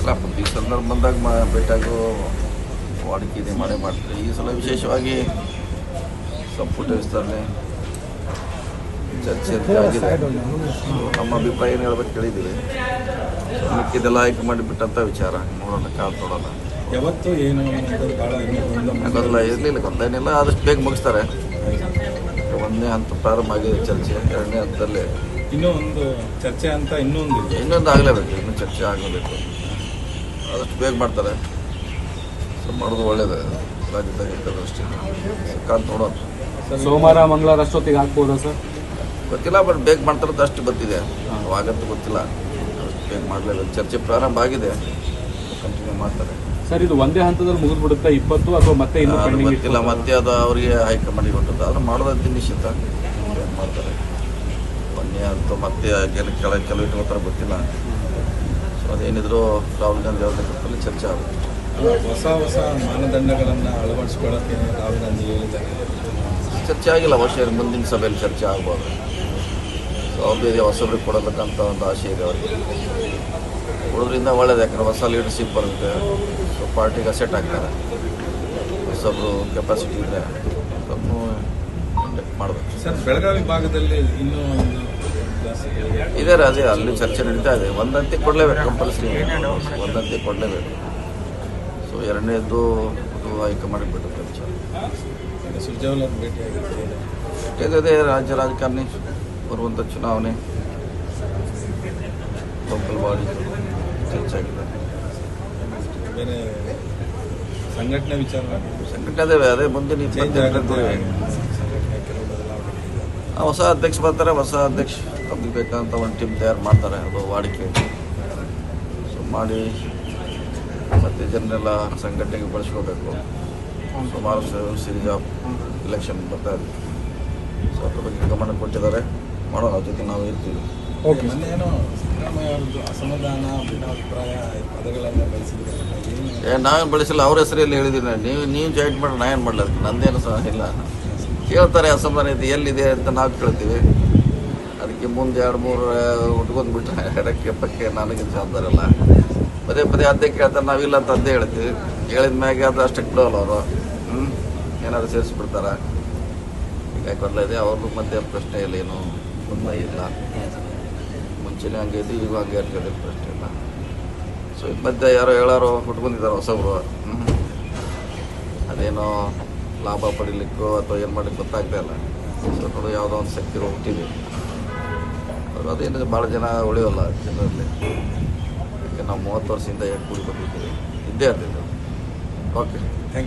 ಇಲ್ಲ ಈ ಸಂದರ್ಭ ಬಂದಾಗ ಭೇಟಿಯಾಗೋ ವಾಡಿಕೆ ಇದೆ, ಮಾಡೇ ಮಾಡ್ತಾರೆ. ಈ ಸಲ ವಿಶೇಷವಾಗಿ ಸಂಪುಟ ವಿಸ್ತರಣೆ ಚರ್ಚೆ ಆಗಿದೆ. ನಮ್ಮ ಅಭಿಪ್ರಾಯ ಏನು ಹೇಳ್ಬೇಕು ಕೇಳಿದ್ದೀವಿ. ಮಿಕ್ಕಿದೆಲ್ಲ ಆಯ್ಕೆ ಮಾಡಿಬಿಟ್ಟಂಥ ವಿಚಾರ ನೋಡೋಣ, ಕಾಲು ನೋಡೋಣ. ಯಾವತ್ತು ಏನು ಗೊಂದಲ ಇರಲಿಲ್ಲ, ಗೊಂದಲ ಏನಿಲ್ಲ, ಆದಷ್ಟು ಬೇಗ ಮುಗಿಸ್ತಾರೆ. ಒಂದನೇ ಹಂತ ಪ್ರಾರಂಭ ಆಗಿದೆ ಚರ್ಚೆ, ಎರಡನೇ ಹಂತದಲ್ಲಿ ಇನ್ನೂ ಒಂದು ಚರ್ಚೆ ಅಂತ ಇನ್ನೊಂದು ಆಗಲೇಬೇಕು, ಇನ್ನೂ ಚರ್ಚೆ ಆಗಲೇಬೇಕು. ಆದಷ್ಟು ಬೇಗ ಮಾಡ್ತಾರೆ. ಸೊ ಮಾಡೋದು ಒಳ್ಳೇದು ರಾಜ್ಯದಾಗ ದೃಷ್ಟಿಯಿಂದ. ಕಾಲು ನೋಡೋಣ. ಸೋಮವಾರ ಮಂಗಳವಾರ ಅಷ್ಟೊತ್ತಿಗೆ ಆಗ್ಬೋದಾ ಸರ್? ಗೊತ್ತಿಲ್ಲ, ಬಟ್ ಬೇಗ ಮಾಡ್ತಾರದ್ದು ಅಷ್ಟು ಗೊತ್ತಿದೆ. ಆಗಂತೂ ಗೊತ್ತಿಲ್ಲ, ಅಷ್ಟು ಬೇಗ ಮಾಡಲೇಬೇಕು. ಚರ್ಚೆ ಪ್ರಾರಂಭ ಆಗಿದೆ, ಕಂಟಿನ್ಯೂ ಮಾಡ್ತಾರೆ. ಸರ್, ಇದು ಒಂದೇ ಹಂತದಲ್ಲಿ ಮುಗಿದ್ಬಿಡುತ್ತಾ 20 ಅಥವಾ ಮತ್ತೆ ಇನ್ನೂ ಗೊತ್ತಿಲ್ಲ. ಮತ್ತೆ ಅದು ಅವರಿಗೆ ಹೈಕಮಾಂಡಿಗೆ ಹೊಂಟದ್ದು, ಅದು ಮಾಡೋದಂತ ನಿಶ್ಚಿತ ಮಾಡ್ತಾರೆ. ಒಂದೇ ಹಂತ ಮತ್ತೆ ಕೆಲವು ಇಟ್ಕೋತಾರೆ, ಗೊತ್ತಿಲ್ಲ. ಸೊ ಅದೇನಿದ್ರು ರಾಹುಲ್ ಗಾಂಧಿ ಅವ್ರ ನೇತೃತ್ವದಲ್ಲಿ ಚರ್ಚೆ ಆಗುತ್ತೆ. ಹೊಸ ಮಾನದಂಡಗಳನ್ನು ಅಳವಡಿಸ್ಕೊಳ್ಳೋಕ್ಕೆ ರಾಹುಲ್ ಗಾಂಧಿ ಹೇಳಿದ್ದಾರೆ. ಚರ್ಚೆ ಆಗಿಲ್ಲ, ವರ್ಷ ಮುಂದಿನ ಸಭೆಯಲ್ಲಿ ಚರ್ಚೆ ಆಗ್ಬೋದು. ಸೊ ಅವ್ರದ್ದು ಇದೆ, ಹೊಸಬ್ರಿಗೆ ಕೊಡಬೇಕಂತ ಒಂದು ಆಸೆ ಇದೆ ಅವರಿಗೆ. ಕೊಡೋದ್ರಿಂದ ಒಳ್ಳೇದು, ಯಾಕಂದ್ರೆ ಹೊಸ ಲೀಡರ್ಶಿಪ್ ಬರುತ್ತೆ. ಸೊ ಪಾರ್ಟಿಗೆ ಅಸೆಟ್ ಆಗ್ತಾರೆ. ಹೊಸಬ್ರು ಕೆಪಾಸಿಟಿ ಇದೆ, ಅದನ್ನು ಮಾಡಬೇಕು. ಸರ್, ಬೆಳಗಾವಿ ಭಾಗದಲ್ಲಿ ಇನ್ನೂ ಒಂದು ಇದೆ, ಅದೇ ಅಲ್ಲಿ ಚರ್ಚೆ ನಡೀತಾ ಇದೆ. ಒಂದಂತೆ ಕೊಡಲೇಬೇಕು, ಕಂಪಲ್ಸರಿ ಒಂದಂತೆ ಕೊಡಲೇಬೇಕು. ಸೊ ಎರಡನೇದು ಅದು ಹೈಕಮಾಂಡ್ ಬಿಟ್ಟುತ್ತೆ ವಿಚಾರ. ಸುರ್ಜೇವಾಲ ಭೇಟಿಯಾಗಿದೆ. ಅದೇ ರಾಜ್ಯ ರಾಜಕಾರಣಿ ಬರುವಂಥ ಚುನಾವಣೆ, ಲೋಕಲ್ ಬಾಡಿ ಚರ್ಚೆ ಆಗಿದೆ. ಬೇರೆ ಸಂಘಟನೆ ವಿಚಾರ ಅದೇ ಮುಂದಿನ 28 ಹೊಸ ಅಧ್ಯಕ್ಷ ಬರ್ತಾರೆ. ಹೊಸ ಅಧ್ಯಕ್ಷ ತಮಗೆ ಬೇಕಂತ ಒಂದು ಟೀಮ್ ತಯಾರು ಮಾಡ್ತಾರೆ, ಅದು ವಾಡಿಕೆ. ಸೊ ಮಾಡಿ ಮತ್ತು ಜನರೆಲ್ಲ ಸಂಘಟನೆಗೆ ಬಳಸ್ಕೋಬೇಕು. ಸುಮಾರು ಸೀರೀಸ್ ಆಫ್ ಎಲೆಕ್ಷನ್ ಬರ್ತಾ ಇದೆ. ಸೊ ಅದ್ರ ಬಗ್ಗೆ ಗಮನ ಕೊಟ್ಟಿದ್ದಾರೆ, ಮಾಡೋಣ, ಅವ್ರ ಜೊತೆ ನಾವು ಇರ್ತೀವಿ. ಮೊನ್ನೆ ಏನೋ ಸಿದ್ದರಾಮಯ್ಯ ಅವ್ರದ್ದು ಅಸಮಾಧಾನ ಭಿನ್ನಾಭಿಪ್ರಾಯ ಪದಗಳೆಲ್ಲ ಬಳಸಿದ್ರೆ ನಾವೇನು ಬಳಸಿಲ್ಲ, ಅವ್ರ ಹೆಸರಲ್ಲಿ ಹೇಳಿದ್ದೀನಿ. ನೀವು ಜಾಯಿಂಟ್ ಮಾಡಿ ನಾ ಏನು ಮಾಡಲ್ಲ, ನಂದೇನು ಸಹ ಇಲ್ಲ. ಕೇಳ್ತಾರೆ ಅಸಮಾಧಾನ ಇದೆ ಎಲ್ಲಿದೆ ಅಂತ ನಾವು ಕೇಳ್ತೀವಿ. ಅದಕ್ಕೆ ಮುಂದೆ 2-3 ಉಟ್ಕೊಂಡ್ಬಿಟ್ರೆ ಎಡಕ್ಕೆ ಪಕ್ಕೆ ನನಗೆ ಜವಾಬ್ದಾರಲ್ಲ. ಪದೇ ಪದೇ ಅದೇ ಕೇಳ್ತಾರೆ, ನಾವಿಲ್ಲ ಅಂತ ಅದೇ ಹೇಳ್ತೀವಿ. ಹೇಳಿದ ಮ್ಯಾಗೆ ಅದು ಅಷ್ಟಕ್ಕೆ ಬಿಡೋಲ್ಲ ಅವರು. ಏನಾದ್ರು ಸೇರಿಸ್ಬಿಡ್ತಾರೆ. ಹೀಗಾಗಿ ಕೊಡಲಿದೆ, ಅವ್ರದ್ದು ಮಧ್ಯೆ ಪ್ರಶ್ನೆ ಇಲ್ಲ, ಏನು ಗೊಂದಲ ಇಲ್ಲ. ಮುಂಚೆನೇ ಹಂಗೆ ಇದ್ದು ಈಗ ಹಂಗೆ ಇರ್ತದೆ, ಪ್ರಶ್ನೆ ಇಲ್ಲ. ಸೊ ಈ ಮಧ್ಯೆ ಯಾರೋ ಹುಟ್ಕೊಂಡಿದ್ದಾರೆ ಹೊಸಬ್ರು. ಅದೇನೋ ಲಾಭ ಪಡಿಲಿಕ್ಕೋ ಅಥವಾ ಏನು ಮಾಡಲಿಕ್ಕೆ ಗೊತ್ತಾಗ್ತಾ ಇಲ್ಲ. ಸೊ ನೋಡು, ಯಾವುದೋ ಒಂದು ಶಕ್ತಿ ಹುಟ್ಟಿದೆ. ಅದೇನಿದೆ, ಭಾಳ ಜನ ಉಳಿಯೋಲ್ಲ ಜನರಲ್ಲಿ. ಯಾಕೆ ನಾವು 30 ವರ್ಷದಿಂದ ಕೂಡಿ ಬಂದಿದ್ದೀವಿ, ಇದ್ದೇ ಇರ್ತಿದ್ದೆ. Okay, thank you.